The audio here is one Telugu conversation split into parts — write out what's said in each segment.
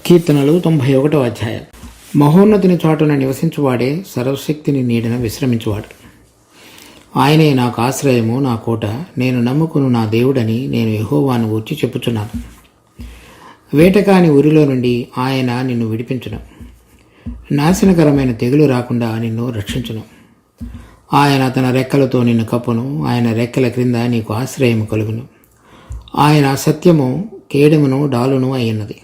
కీర్తనలు 91వ అధ్యాయం. మహోన్నతిని చాటున నివసించువాడే సర్వశక్తిని నీడన విశ్రమించువాడు. ఆయనే నాకు ఆశ్రయము, నా కోట, నేను నమ్ముకును నా దేవుడని నేను యెహోవాను గూర్చి చెప్పుచున్నాను. వేటకాని ఊరిలో నుండి ఆయన నిన్ను విడిపించును. నాశనకరమైన తెగులు రాకుండా నిన్ను రక్షించును. ఆయన తన రెక్కలతో నిన్ను కప్పును. ఆయన రెక్కల క్రింద నీకు ఆశ్రయము కలుగును. ఆయన సత్యము కేడమును డాలును అయ్యున్నది.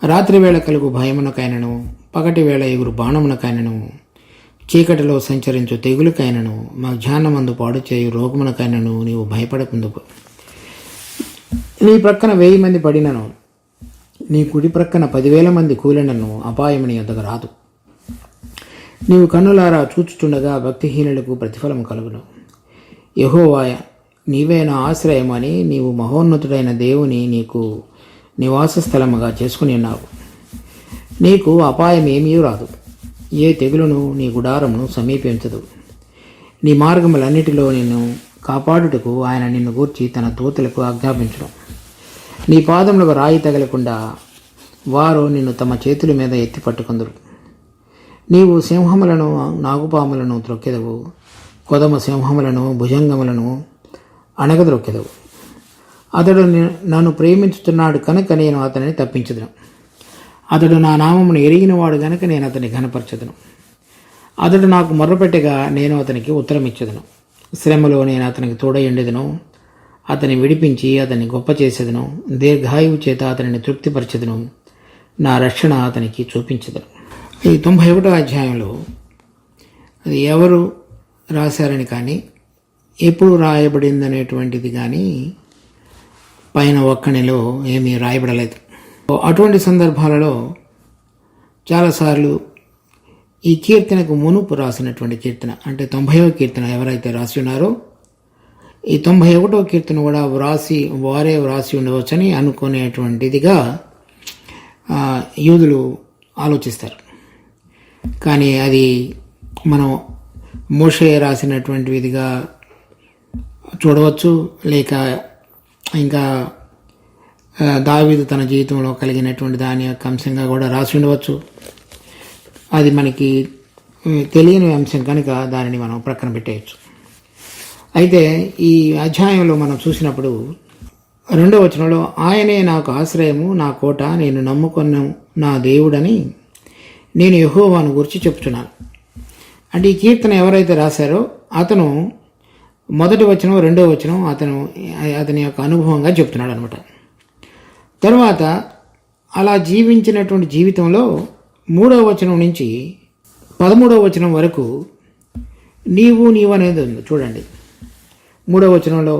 రాత్రివేళ కలుగు భయమునకైనను, పగటి వేళ ఎగురు బాణమునకైనను, చీకటిలో సంచరించు తెగులుకైనను, మధ్యాహ్నమందు పాడు చేయు రోగమునకైనను నీవు భయపడకుందుకు. నీ ప్రక్కన 1000 మంది పడినను, నీ కుడి ప్రక్కన 10,000 మంది కూలినను అపాయము నీ యొద్దకు రాదు. నీవు కన్నులారా చూచుచుండగా భక్తిహీనులకు ప్రతిఫలము కలుగును. యెహోవా నీవే నా ఆశ్రయం అని నీవు మహోన్నతుడైన దేవుని నీకు నివాస స్థలముగా చేసుకుని ఉన్నావు. నీకు అపాయం ఏమీ రాదు. ఏ తెగులును నీ గుడారమును సమీపించదు. నీ మార్గములన్నిటిలో నిన్ను కాపాడుటకు ఆయన నిన్ను గూర్చి తన దూతలకు ఆజ్ఞాపించడం. నీ పాదములకు రాయి తగలకుండా వారు నిన్ను తమ చేతుల మీద ఎత్తి పట్టుకుందరు. నీవు సింహములను నాగుపాములను త్రొక్కెదవు. కొదమ సింహములను భుజంగములను అణగద్రొక్కెదవు. అతడు నన్ను ప్రేమించుతున్నాడు కనుక నేను అతనిని తప్పించదును. అతడు నా నామమును ఎరిగినవాడు గనుక నేను అతని ఘనపరచదును. అతడు నాకు మొర్రపెట్టగా నేను అతనికి ఉత్తరం ఇచ్చదును. శ్రమలో నేను అతనికి తోడయుండెదను. అతని విడిపించి అతన్ని గొప్ప చేసేదను. దీర్ఘాయువు చేత అతనిని తృప్తిపరచెదను. నా రక్షణ అతనికి చూపించదును. ఈ 91వ అధ్యాయంలో అది ఎవరు రాశారని కానీ, ఎప్పుడు రాయబడింది అనేటువంటిది కానీ పైన ఒక్కనిలో ఏమీ రాయబడలేదు. అటువంటి సందర్భాలలో చాలాసార్లు ఈ కీర్తనకు మునుపు రాసినటువంటి కీర్తన అంటే 90వ కీర్తన ఎవరైతే రాసి ఉన్నారో ఈ 91వ కీర్తన కూడా వారే వ్రాసి ఉండవచ్చని అనుకునేటువంటిదిగా యూదులు ఆలోచిస్తారు. కానీ అది మనం మోషే రాసినటువంటిదిగా చూడవచ్చు, లేక ఇంకా దావీదు తన జీవితంలో కలిగినటువంటి దాని యొక్క అంశంగా కూడా రాసి ఉండవచ్చు. అది మనకి తెలియని అంశం కనుక దానిని మనం ప్రక్కన పెట్టేయచ్చు. అయితే ఈ అధ్యాయంలో మనం చూసినప్పుడు 2వ వచనంలో ఆయనే నాకు ఆశ్రయము, నా కోట, నేను నమ్ముకున్న నా దేవుడని నేను యెహోవాను గురించి చెప్తున్నాను. అంటే ఈ కీర్తన ఎవరైతే రాశారో అతను 1వ వచనం 2వ వచనం అతని యొక్క అనుభవంగా చెప్తున్నాడు అనమాట. తర్వాత అలా జీవించినటువంటి జీవితంలో 3వ వచనం నుంచి 13వ వచనం వరకు నీవు అనేది ఉంది. చూడండి, 3వ వచనంలో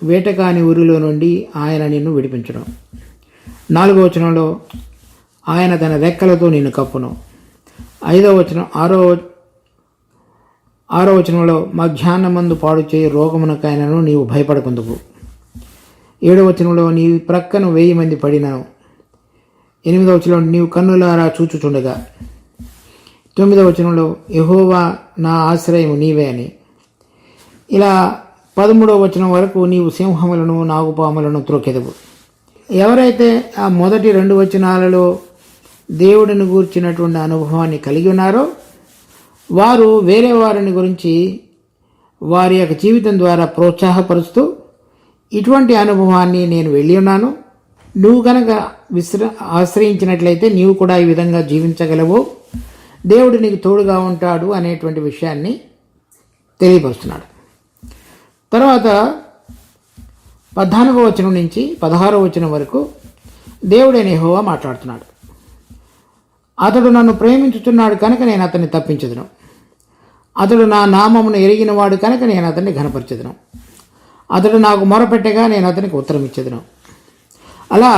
వేటకాని ఊరిలో నుండి ఆయన నిన్ను విడిపించడం. 4వ వచనంలో ఆయన తన రెక్కలతో నిన్ను కప్పును. 5వ వచనం 6వ వచనంలో మధ్యాహ్నమందు పాడు చేయి రోగమునకైనను నీవు భయపడకుందుకు. 7వ వచనంలో నీ ప్రక్కన 1000 మంది పడినను. 8వ వచనంలో నీవు కన్నులారా చూచుచుండగా. 9వ వచనంలో యెహోవా నా ఆశ్రయము నీవే అని. ఇలా 13వ వచనం వరకు నీవు సింహములను నాగుపాములను త్రొక్కెదవు. ఎవరైతే ఆ మొదటి 2 వచనాలలో దేవుడిని గూర్చినటువంటి అనుభవాన్ని కలిగి ఉన్నారో వారు వేరే వారిని గురించి వారి యొక్క జీవితం ద్వారా ప్రోత్సాహపరుస్తూ ఇటువంటి అనుభవాన్ని నేను వెళ్ళి ఉన్నాను, నువ్వు కనుక ఆశ్రయించినట్లయితే నీవు కూడా ఈ విధంగా జీవించగలవు, దేవుడు నీకు తోడుగా ఉంటాడు అనేటువంటి విషయాన్ని తెలియపరుస్తున్నాడు. తర్వాత 14వ వచనం నుంచి 16వ వచనం వరకు దేవుడైన యెహోవా మాట్లాడుతున్నాడు. అతడు నన్ను ప్రేమించుచున్నాడు కనుక నేను అతన్ని తప్పించదును. అతడు నా నామమును ఎరిగినవాడు కనుక నేను అతన్ని ఘనపరచెదను. అతడు నాకు మొరపెట్టగా నేను అతనికి ఉత్తరం ఇచ్చేదను. అలా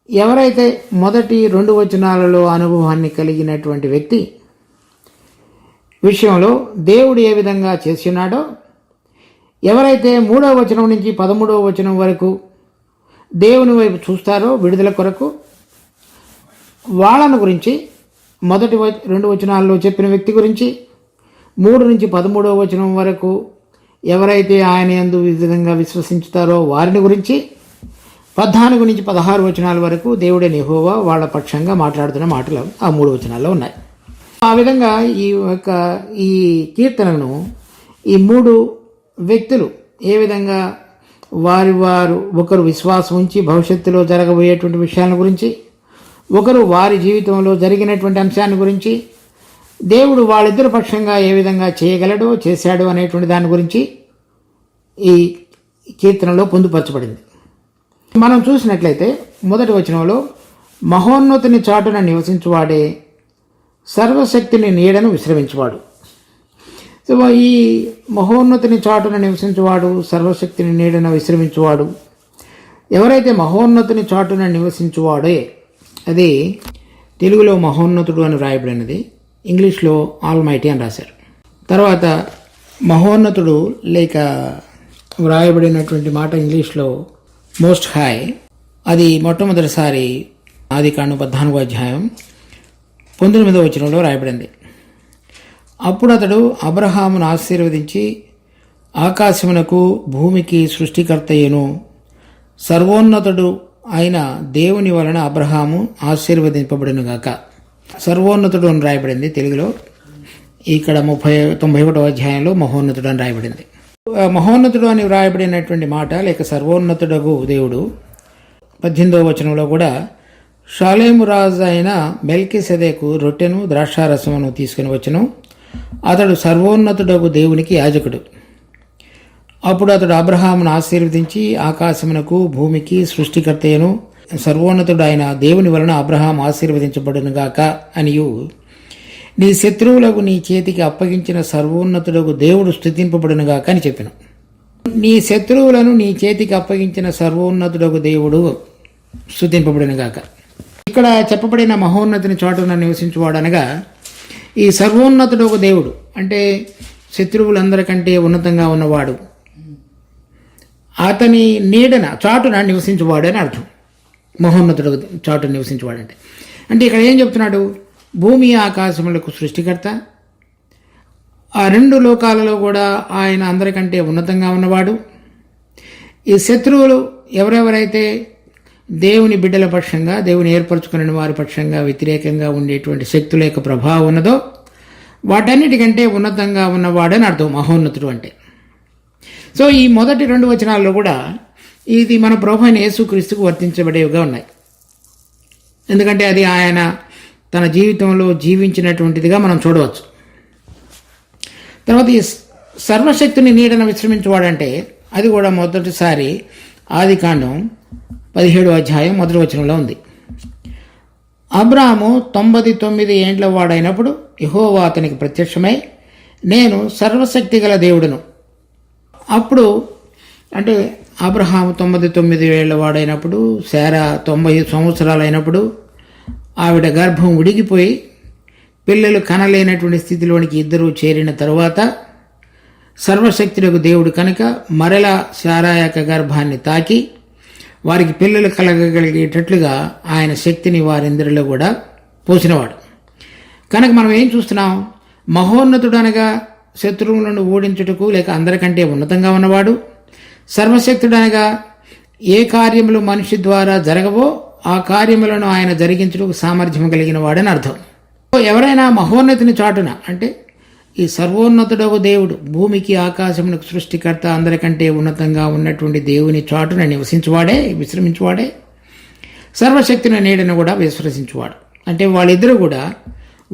ఎవరైతే మొదటి 2 వచనాలలో అనుభవాన్ని కలిగినటువంటి వ్యక్తి విషయంలో దేవుడు ఏ విధంగా చేస్తున్నాడో, ఎవరైతే 3వ వచనం నుంచి 13వ వచనం వరకు దేవుని వైపు చూస్తారో విడుదల కొరకు, వాళ్ళను గురించి మొదటి 2 వచనాల్లో చెప్పిన వ్యక్తి గురించి, 3 నుంచి 13వ వచనం వరకు ఎవరైతే ఆయన యందు విధంగా విశ్వసించుతారో వారిని గురించి, 14 నుంచి 16 వచనాల వరకు దేవుడైన యెహోవా వాళ్ళ పక్షంగా మాట్లాడుతున్న మాటలు ఆ 3 వచనాల్లో ఉన్నాయి. ఆ విధంగా ఈ కీర్తనను ఈ 3 వ్యక్తులు ఏ విధంగా వారు ఒకరు విశ్వాసం ఉంచి భవిష్యత్తులో జరగబోయేటువంటి విషయాల గురించి, ఒకరు వారి జీవితంలో జరిగినటువంటి అంశాన్ని గురించి, దేవుడు వాళ్ళిద్దరి పక్షంగా ఏ విధంగా చేయగలడో చేశాడో అనేటువంటి దాని గురించి ఈ కీర్తనలో పొందుపరచబడింది. మనం చూసినట్లయితే మొదటి వచనంలో మహోన్నతుని చాటున నివసించువాడే సర్వశక్తిని నీడను విశ్రమించువాడు. సో ఈ మహోన్నతిని చాటున నివసించువాడు, సర్వశక్తిని నీడన విశ్రమించువాడు, ఎవరైతే మహోన్నతిని చాటున నివసించువాడే, అది తెలుగులో మహోన్నతుడు అని రాయబడినది, ఇంగ్లీష్లో ఆల్మైటీ అని రాశారు. తర్వాత మహోన్నతుడు లేక వ్రాయబడినటువంటి మాట ఇంగ్లీష్లో మోస్ట్ హై, అది మొట్టమొదటిసారి ఆదికాండం 14వ అధ్యాయం 19వ వచనంలో రాయబడింది. అప్పుడు అతడు అబ్రహామును ఆశీర్వదించి ఆకాశమునకు భూమికి సృష్టికర్తయ్యను, సర్వోన్నతుడు అయిన దేవుని వలన అబ్రహాము ఆశీర్వదింపబడినగాక. సర్వోన్నతుడు అని రాయబడింది తెలుగులో, ఇక్కడ 91వ అధ్యాయంలో మహోన్నతుడు అని రాయబడింది. మహోన్నతుడు అని వ్రాయబడినటువంటి మాట లేక సర్వోన్నతుడగు దేవుడు 18వ వచనంలో కూడా షాలేము రాజు అయిన మెల్కీసెదెకు రొట్టెను ద్రాక్షారసమును తీసుకుని వచ్చెను, అతడు సర్వోన్నతుడగు దేవునికి యాజకుడు. అప్పుడు అతడు అబ్రహామును ఆశీర్వదించి ఆకాశమునకు భూమికి సృష్టికర్తయ్యను, సర్వోన్నతుడు ఆయన దేవుని వలన అబ్రహాం ఆశీర్వదించబడునుగాక అనియు, నీ శత్రువులకు నీ చేతికి అప్పగించిన సర్వోన్నతుడగు దేవుడు స్తుతింపబడునుగాక అని చెప్పాను. నీ శత్రువులను నీ చేతికి అప్పగించిన సర్వోన్నతుడగు దేవుడు స్తుతింపబడునుగాక. ఇక్కడ చెప్పబడిన మహోన్నతిని చాటున నివసించువాడనగా ఈ సర్వోన్నతుడు ఒక దేవుడు అంటే శత్రువులందరికంటే ఉన్నతంగా ఉన్నవాడు, అతని నీడన చాటున నివసించువాడు అని అర్థం. మహోన్నతుడు చాటున నివసించువాడంటే అంటే ఇక్కడ ఏం చెప్తున్నాడు? భూమి ఆకాశములకు సృష్టికర్త, ఆ 2 లోకాలలో కూడా ఆయన అందరికంటే ఉన్నతంగా ఉన్నవాడు. ఈ శత్రువులు ఎవరెవరైతే దేవుని బిడ్డల పక్షంగా, దేవుని ఏర్పరచుకున్న వారి పక్షంగా వ్యతిరేకంగా ఉండేటువంటి శక్తుల యొక్క ప్రభావం ఉన్నదో వాటన్నిటికంటే ఉన్నతంగా ఉన్నవాడని అర్థం మహోన్నతుడు అంటే. సో ఈ మొదటి 2 వచనాల్లో కూడా ఇది మన ప్రభు అయిన యేసుక్రీస్తుకు వర్తించబడేవిగా ఉన్నాయి. ఎందుకంటే అది ఆయన తన జీవితంలో జీవించినటువంటిదిగా మనం చూడవచ్చు. తర్వాత ఈ సర్వశక్తిని నీడన విశ్రమించువాడంటే అది కూడా మొదటిసారి ఆదికాండం 17వ అధ్యాయం 1వ వచనంలో ఉంది. అబ్రాహాము 99 ఏండ్ల వాడైనప్పుడు యెహోవా అతనికి ప్రత్యక్షమై, నేను సర్వశక్తి గల దేవుడును. అప్పుడు అంటే అబ్రహాము 99 ఏళ్ల వాడైనప్పుడు, శారా 90 సంవత్సరాలు అయినప్పుడు ఆవిడ గర్భం ఉడిగిపోయి పిల్లలు కనలేనటువంటి స్థితిలోనికి ఇద్దరూ చేరిన తరువాత సర్వశక్తులకు దేవుడు కనుక మరలా శారా యొక్క గర్భాన్ని తాకి వారికి పిల్లలు కలగగలిగేటట్లుగా ఆయన శక్తిని వారిందరిలో కూడా పోసినవాడు. కనుక మనం ఏం చూస్తున్నాం? మహోన్నతుడు అనగా శత్రువులను ఓడించుటకు లేక అందరికంటే ఉన్నతంగా ఉన్నవాడు, సర్వశక్తుడు అనగా ఏ కార్యములు మనిషి ద్వారా జరగవో ఆ కార్యములను ఆయన జరిగించుటకు సామర్థ్యం కలిగిన వాడని అర్థం. ఎవరైనా మహోన్నతిని చాటున అంటే ఈ సర్వోన్నతుడగు దేవుడు, భూమికి ఆకాశమునకు సృష్టికర్త, అందరికంటే ఉన్నతంగా ఉన్నటువంటి దేవుని చాటున విశ్రమించువాడే సర్వశక్తిని నీడను కూడా విశ్వసించువాడు. అంటే వాళ్ళిద్దరూ కూడా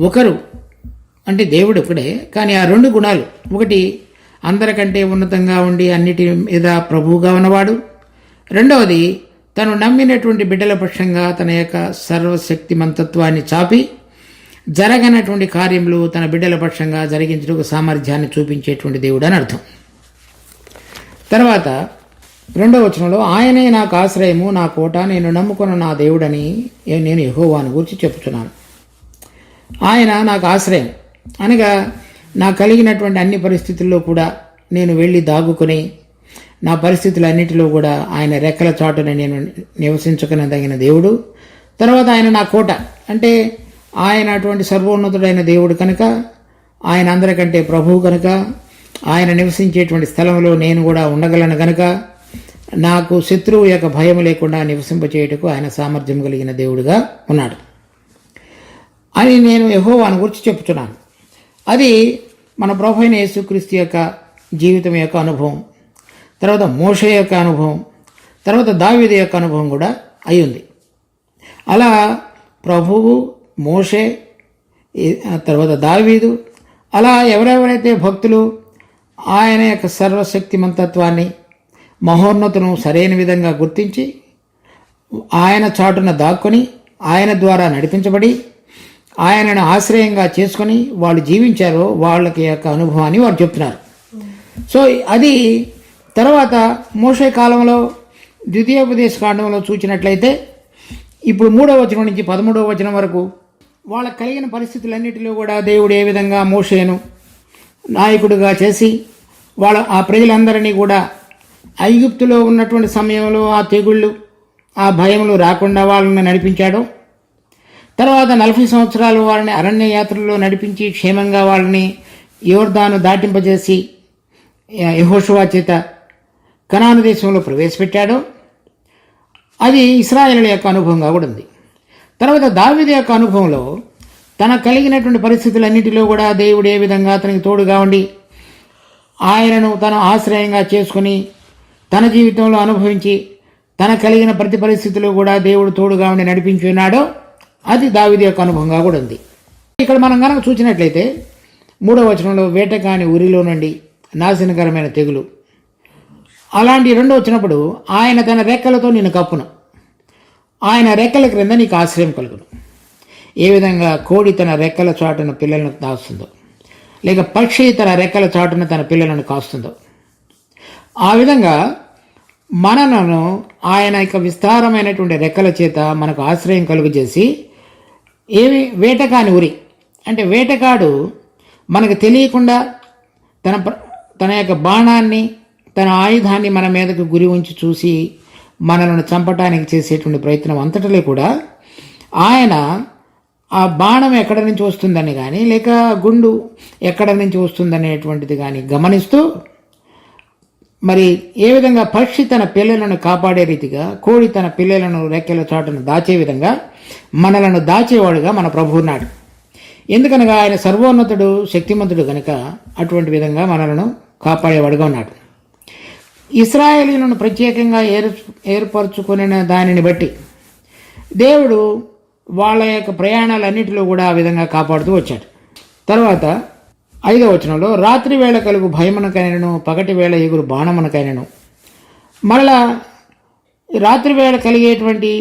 ఒకరు అంటే దేవుడు ఒకడే, కానీ ఆ 2 గుణాలు, ఒకటి అందరికంటే ఉన్నతంగా ఉండి అన్నిటి మీద ప్రభువుగా ఉన్నవాడు, రెండవది తను నమ్మినటువంటి బిడ్డల పక్షంగా తన యొక్క సర్వశక్తిమంతత్వాన్ని చాపి జరగనటువంటి కార్యములు తన బిడ్డల పక్షంగా జరిగించడానికి సామర్థ్యాన్ని చూపించేటువంటి దేవుడు అని అర్థం. తర్వాత 2వ వచనంలో ఆయనే నాకు ఆశ్రయము, నా కోట, నేను నమ్ముకున్న నా దేవుడని నేను యెహోవాను గురించి చెప్పుచున్నాను. ఆయన నాకు ఆశ్రయం అనగా నా కలిగినటువంటి అన్ని పరిస్థితుల్లో కూడా నేను వెళ్ళి దాగుకొని నా పరిస్థితులన్నిటిలో కూడా ఆయన రెక్కల చాటున నేను నివసించుకునదగిన దేవుడు. తర్వాత ఆయన నా కోట అంటే ఆయన అటువంటి సర్వోన్నతుడైన దేవుడు కనుక, ఆయన అందరికంటే ప్రభువు కనుక, ఆయన నివసించేటువంటి స్థలంలో నేను కూడా ఉండగలను కనుక, నాకు శత్రువు యొక్క భయం లేకుండా నివసింపచేయుటకు ఆయన సామర్థ్యం కలిగిన దేవుడిగా ఉన్నాడు అని నేను యెహోవాను గురించి చెప్తున్నాను. అది మన ప్రభు అయిన యేసుక్రీస్తు యొక్క జీవితం యొక్క అనుభవం, తర్వాత మోషే యొక్క అనుభవం, తర్వాత దావీదు యొక్క అనుభవం కూడా అయ్యింది. అలా ప్రభువు, మోషే, తర్వాత దావీదు, అలా ఎవరెవరైతే భక్తులు ఆయన యొక్క సర్వశక్తిమంతత్వాన్ని, మహోన్నతను సరైన విధంగా గుర్తించి ఆయన చాటున దాక్కొని ఆయన ద్వారా నడిపించబడి ఆయనను ఆశ్రయంగా చేసుకొని వాళ్ళు జీవించారో వాళ్ళకి యొక్క అనుభవాన్ని వారు చెప్తున్నారు. సో అది తర్వాత మోషే కాలంలో ద్వితీయోపదేశ కాండంలో చూసినట్లయితే ఇప్పుడు 3వ వచనం నుంచి 13వ వచనం వరకు వాళ్ళకు కలిగిన పరిస్థితులన్నిటిలో కూడా దేవుడు ఏ విధంగా మోషేను నాయకుడిగా చేసి ఆ ప్రజలందరినీ కూడా ఐగుప్తులో ఉన్నటువంటి సమయంలో ఆ తెగుళ్ళు, ఆ భయములు రాకుండా వాళ్ళని నడిపించాడు. తర్వాత 40 సంవత్సరాలు వాళ్ళని అరణ్య యాత్రలో నడిపించి క్షేమంగా వాళ్ళని యోర్దాను దాటింపజేసి యెహోషువ చేత కనాను దేశంలో ప్రవేశపెట్టాడు. అది ఇశ్రాయేలుల యొక్క అనుభవంగా కూడా ఉంది. తర్వాత దావీదు యొక్క అనుభవంలో తనకు కలిగినటువంటి పరిస్థితులన్నింటిలో కూడా దేవుడు ఏ విధంగా అతనికి తోడుగా ఉండి ఆయనను తన ఆశ్రయంగా చేసుకుని తన జీవితంలో అనుభవించి తన కలిగిన ప్రతి పరిస్థితిలో కూడా దేవుడు తోడుగా ఉండి నడిపించి ఉన్నాడో అది దావీదు యొక్క అనుభవంగా కూడా ఉంది. ఇక్కడ మనం కనుక చూసినట్లయితే 3వ వచనంలో వేటకాని ఉరిలో నుండి నాశనకరమైన తెగులు, అలాంటి 2వ వచ్చినప్పుడు ఆయన తన రెక్కలతో నిన్ను కప్పును, ఆయన రెక్కల క్రింద నీకు ఆశ్రయం కలుగును. ఏ విధంగా కోడి తన రెక్కల చాటున పిల్లలను దాస్తుందో, లేక పక్షి తన రెక్కల చాటున తన పిల్లలను కాస్తుందో, ఆ విధంగా మనలను ఆయన యొక్క విస్తారమైనటువంటి రెక్కల చేత మనకు ఆశ్రయం కలుగజేసి వేటకాని ఉరి అంటే వేటగాడు మనకు తెలియకుండా తన యొక్క బాణాన్ని, తన ఆయుధాన్ని మన మీదకు గురి ఉంచి చూసి మనలను చంపటానికి చేసేటువంటి ప్రయత్నం అంతటిలో కూడా ఆయన ఆ బాణం ఎక్కడ నుంచి వస్తుందని కానీ లేక గుండు ఎక్కడ నుంచి వస్తుందనేటువంటిది కానీ గమనిస్తూ మరి ఏ విధంగా పక్షి తన పిల్లలను కాపాడే రీతిగా కోడి తన పిల్లలను రెక్కల చాటును దాచే విధంగా మనలను దాచేవాడుగా మన ప్రభువు ఉన్నాడు. ఎందుకనగా ఆయన సర్వోన్నతుడు, శక్తిమంతుడు గనుక అటువంటి విధంగా మనలను కాపాడేవాడుగా ఉన్నాడు. ఇశ్రాయేలీయులను ప్రత్యేకంగా ఏర్పరచుకునే దానిని బట్టి దేవుడు వాళ్ళ యొక్క ప్రయాణాలన్నింటిలో కూడా ఆ విధంగా కాపాడుతూ వచ్చాడు. తర్వాత 5వ వచనంలో రాత్రి వేళ కలుగు భయమునకైనను పగటి వేళ ఎగురు బాణమునకైనను, మరలా రాత్రి వేళ కలిగేటువంటి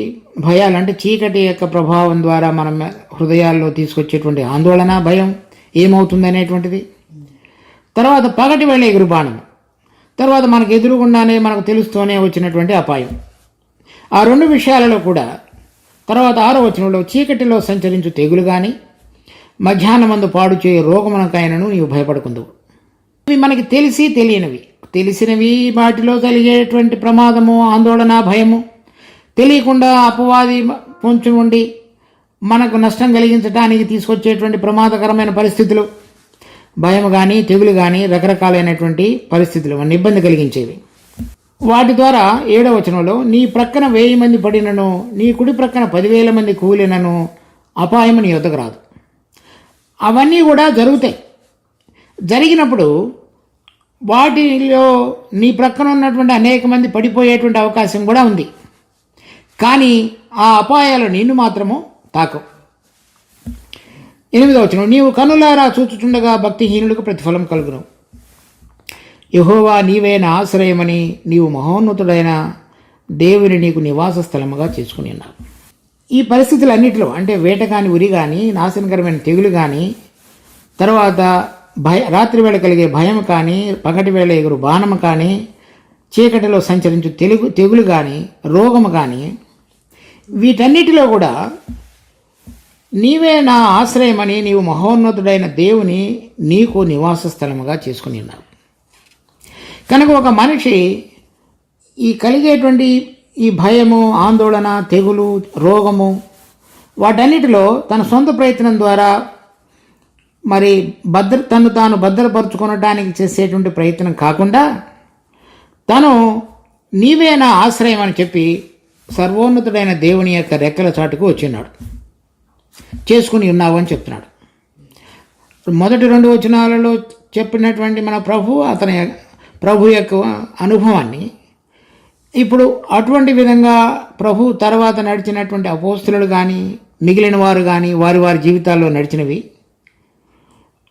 భయాలు అంటే చీకటి యొక్క ప్రభావం ద్వారా మన హృదయాల్లో తీసుకొచ్చేటువంటి ఆందోళన, భయం ఏమవుతుంది అనేటువంటిది, తర్వాత పగటి వేళ ఎగురు బాణం, తర్వాత మనకు ఎదురుగుండానే మనకు తెలుస్తూనే వచ్చినటువంటి అపాయం. ఆ 2 విషయాలలో కూడా తర్వాత 6వ వచనంలో చీకటిలో సంచరించు తెగులు కానీ మధ్యాహ్నమందు పాడు చేయ రోగమునకైనను నీవు భయపడుకుందువు. ఇవి మనకి తెలిసినవి వాటిలో కలిగేటువంటి ప్రమాదము, ఆందోళన, భయము, తెలియకుండా అపవాది పొంచి ఉండి మనకు నష్టం కలిగించడానికి తీసుకొచ్చేటువంటి ప్రమాదకరమైన పరిస్థితులు, భయం కానీ తెగులు కానీ రకరకాలైనటువంటి పరిస్థితులు మన ఇబ్బంది కలిగించేవి. వాటి ద్వారా 7వ వచనంలో నీ ప్రక్కన 1000 మంది పడినను నీ కుడి ప్రక్కన 10,000 మంది కూలినను అపాయము నీ యొద్దకు రాదు. అవన్నీ కూడా జరుగుతాయి. జరిగినప్పుడు వాటిలో నీ ప్రక్కన ఉన్నటువంటి అనేక మంది పడిపోయేటువంటి అవకాశం కూడా ఉంది. కానీ ఆ అపాయాలు నిన్ను మాత్రము తాకవు. 8వ వచనం నీవు కనులారా చూచుచుండగా భక్తిహీనులకు ప్రతిఫలం కలుగును. యెహోవా నీవే నా ఆశ్రయమని నీవు మహోన్నతుడైన దేవుని నీకు నివాస స్థలముగా చేసుకుని ఉన్నావు. ఈ పరిస్థితులన్నిటిలో అంటే వేట కాని ఉరి కానీ, నాశనకరమైన తెగులు కానీ, తర్వాత రాత్రి వేళ కలిగే భయం కానీ, పగటి వేళ ఎగురు బాణము కానీ, చీకటిలో సంచరించు తెగులు కానీ, రోగము కానీ, వీటన్నిటిలో కూడా నీవే నా ఆశ్రయమని నీవు మహోన్నతుడైన దేవుని నీకు నివాస స్థలముగా చేసుకుని ఉన్నావు. కనుక ఒక మనిషి ఈ కలిగేటువంటి ఈ భయము, ఆందోళన, తెగులు, రోగము వాటన్నిటిలో తన సొంత ప్రయత్నం ద్వారా మరి తను భద్రపరుచుకొనడానికి చేసేటువంటి ప్రయత్నం కాకుండా తను నీవే నా ఆశ్రయం అని చెప్పి సర్వోన్నతుడైన దేవుని యొక్క రెక్కల చాటుకు వచ్చినాడు, చేసుకుని ఉన్నావు అని చెప్తున్నాడు. మొదటి 2 వచనాలలో చెప్పినటువంటి మన ప్రభు యొక్క అనుభవాన్ని ఇప్పుడు అటువంటి విధంగా ప్రభు తర్వాత నడిచినటువంటి అపోస్తులు కానీ మిగిలిన వారు కానీ వారి జీవితాల్లో నడిచినవి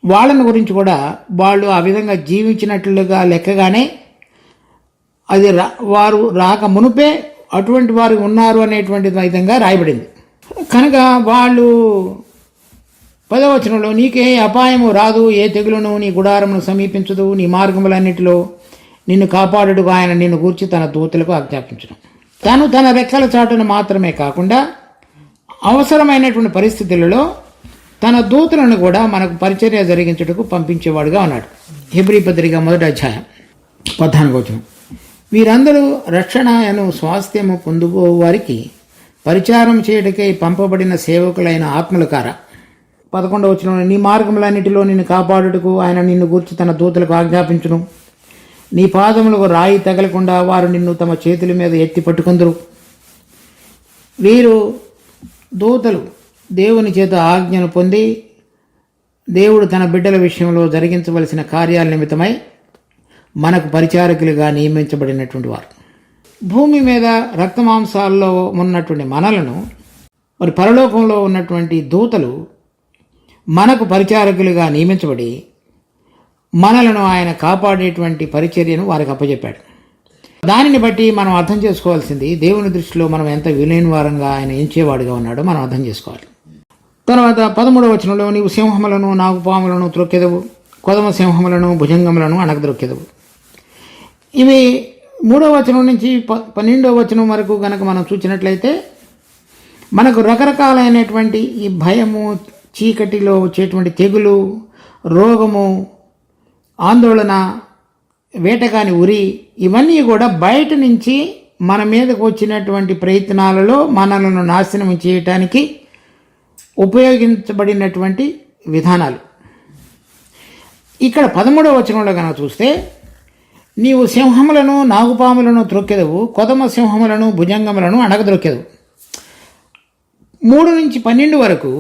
వాళ్ళని గురించి కూడా వాళ్ళు ఆ విధంగా జీవించినట్లుగా లెక్కగానే అది వారు రాక మునుపే అటువంటి వారు ఉన్నారు అనేటువంటి విధంగా రాయబడింది. కనుక వాళ్ళు 10వ వచనంలో నీకే అపాయము రాదు, ఏ తెగులును నీ గుడారమును సమీపించదు, నీ మార్గములన్నిటిలో నిన్ను కాపాడుటకు ఆయన నిన్ను గూర్చి తన దూతలకు ఆజ్ఞాపించడం. తన రెక్కల చాటును మాత్రమే కాకుండా అవసరమైనటువంటి పరిస్థితులలో తన దూతలను కూడా మనకు పరిచర్య జరిగించుటకు పంపించేవాడుగా ఉన్నాడు. హెబ్రీ పత్రిక 1వ అధ్యాయం 14వ వచనం. వీరందరూ రక్షణను స్వాస్థ్యము పొందుకో వారికి పరిచారం చేయటకై పంపబడిన సేవకులైన ఆత్మల కార. 11వ వచనంలో నీ మార్గములన్నిటిలో నిన్ను కాపాడుటకు ఆయన నిన్ను గూర్చి తన దూతలకు ఆజ్ఞాపించును. నీ పాదములకు రాయి తగలకుండా వారు నిన్ను తమ చేతుల మీద ఎత్తి పట్టుకుందరు. వీరు దూతలు దేవుని చేత ఆజ్ఞను పొంది దేవుడు తన బిడ్డల విషయంలో జరిగించవలసిన కార్యాల నిమిత్తమై మనకు పరిచారకులుగా నియమించబడినటువంటి వారు. భూమి మీద రక్తమాంసాల్లో ఉన్నటువంటి మనలను మరి పరలోకంలో ఉన్నటువంటి దూతలు మనకు పరిచారకులుగా నియమించబడి మనలను ఆయన కాపాడేటువంటి పరిచర్యను వారికి అప్పచెప్పాడు. దానిని బట్టి మనం అర్థం చేసుకోవాల్సింది దేవుని దృష్టిలో మనం ఎంత విలువైన వారంగా ఆయన ఎంచేవాడుగా ఉన్నాడో మనం అర్థం చేసుకోవాలి. తర్వాత 13వ వచనంలో నీవు సింహములను నాగుపాములను త్రొక్కెదవు, కొదమ సింహములను భుజంగములను అణగద్రొక్కెదవు. ఇవి 3వ వచనం నుంచి 12వ వచనం వరకు కనుక మనం చూసినట్లయితే మనకు రకరకాలైనటువంటి ఈ భయము, చీకటిలో వచ్చేటువంటి తెగులు, రోగము, ఆందోళన, వేటగాని ఉరి, ఇవన్నీ కూడా బయట నుంచి మన మీదకు వచ్చినటువంటి ప్రయత్నాలలో మనలను నాశనం చేయటానికి ఉపయోగించబడినటువంటి విధానాలు. ఇక్కడ 13వ వచనంలో కనుక చూస్తే నీవు సింహములను నాగుపాములను త్రొక్కెదవు, కొదమ సింహములను భుజంగములను అణగద్రొక్కెదవు. 3 నుంచి 12 వరకు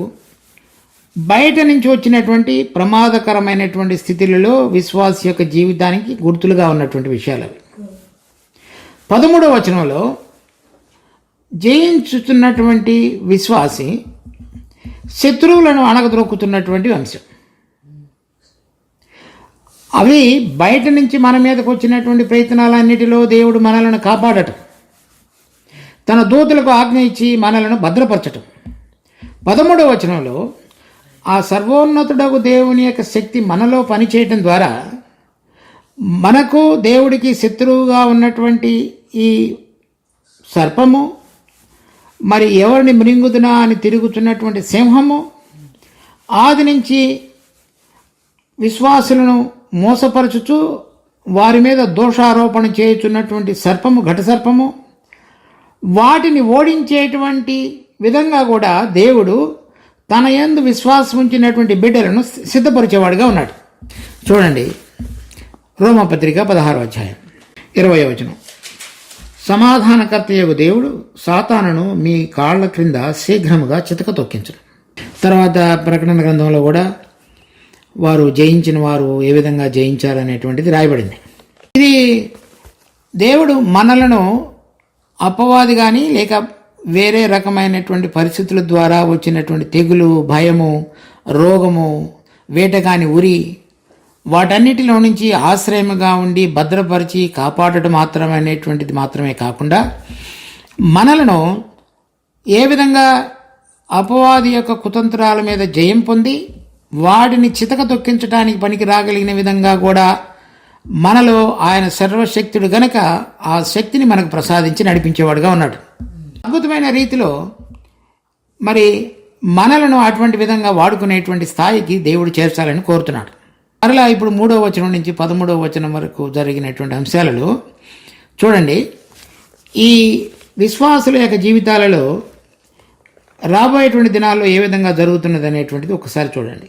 బయట నుంచి వచ్చినటువంటి ప్రమాదకరమైనటువంటి స్థితులలో విశ్వాస యొక్క జీవితానికి గుర్తులుగా ఉన్నటువంటి విషయాలు అవి. 13వ వచనంలో జయించుతున్నటువంటి విశ్వాసి శత్రువులను అణగద్రొక్కుతున్నటువంటి అంశం. అవి బయట నుంచి మన మీదకు వచ్చినటువంటి ప్రయత్నాలన్నిటిలో దేవుడు మనలను కాపాడటం, తన దూతలకు ఆజ్ఞ ఇచ్చి మనలను భద్రపరచటం. 13వ వచనంలో ఆ సర్వోన్నతుడగు దేవుని యొక్క శక్తి మనలో పనిచేయటం ద్వారా మనకు దేవుడికి శత్రువుగా ఉన్నటువంటి ఈ సర్పము, మరి ఎవరిని మృంగుదునా అని తిరుగుతున్నటువంటి సింహము, ఆది నుంచి విశ్వాసులను మోసపరచుచు వారి మీద దోషారోపణ చేయుచున్నటువంటి సర్పము, ఘట సర్పము, వాటిని ఓడించేటువంటి విధంగా కూడా దేవుడు తన యందు విశ్వాసం ఉంచినటువంటి బిడ్డలను సిద్ధపరిచేవాడుగా ఉన్నాడు. చూడండి, రోమపత్రిక 16వ అధ్యాయం 20వ వచనం. సమాధానకర్తయగు దేవుడు సాతానును మీ కాళ్ల క్రింద శీఘ్రముగా చితక తొక్కించను. తర్వాత ప్రకటన గ్రంథంలో కూడా వారు జయించిన వారు ఏ విధంగా జయించారనేటువంటిది రాయబడింది. ఇది దేవుడు మనలను అపవాది కానీ లేక వేరే రకమైనటువంటి పరిస్థితుల ద్వారా వచ్చినటువంటి తెగులు, భయము, రోగము, వేటగాని ఉరి, వాటన్నిటిలో నుంచి ఆశ్రయముగా ఉండి భద్రపరిచి కాపాడటం మాత్రమే కాకుండా మనలను ఏ విధంగా అపవాది యొక్క కుతంత్రాల మీద జయం పొంది వాడిని చితక తొక్కించడానికి పనికి రాగలిగిన విధంగా కూడా మనలో ఆయన సర్వశక్తుడు గనక ఆ శక్తిని మనకు ప్రసాదించి నడిపించేవాడుగా ఉన్నాడు. అద్భుతమైన రీతిలో మరి మనలను అటువంటి విధంగా వాడుకునేటువంటి స్థాయికి దేవుడు చేర్చాలని కోరుతున్నాడు. మరలా ఇప్పుడు 3వ వచనం నుంచి 13వ వచనం వరకు జరిగినటువంటి అంశాలలో చూడండి, ఈ విశ్వాసుల యొక్క జీవితాలలో రాబోయేటువంటి దినాల్లో ఏ విధంగా జరుగుతున్నది అనేటువంటిది ఒకసారి చూడండి.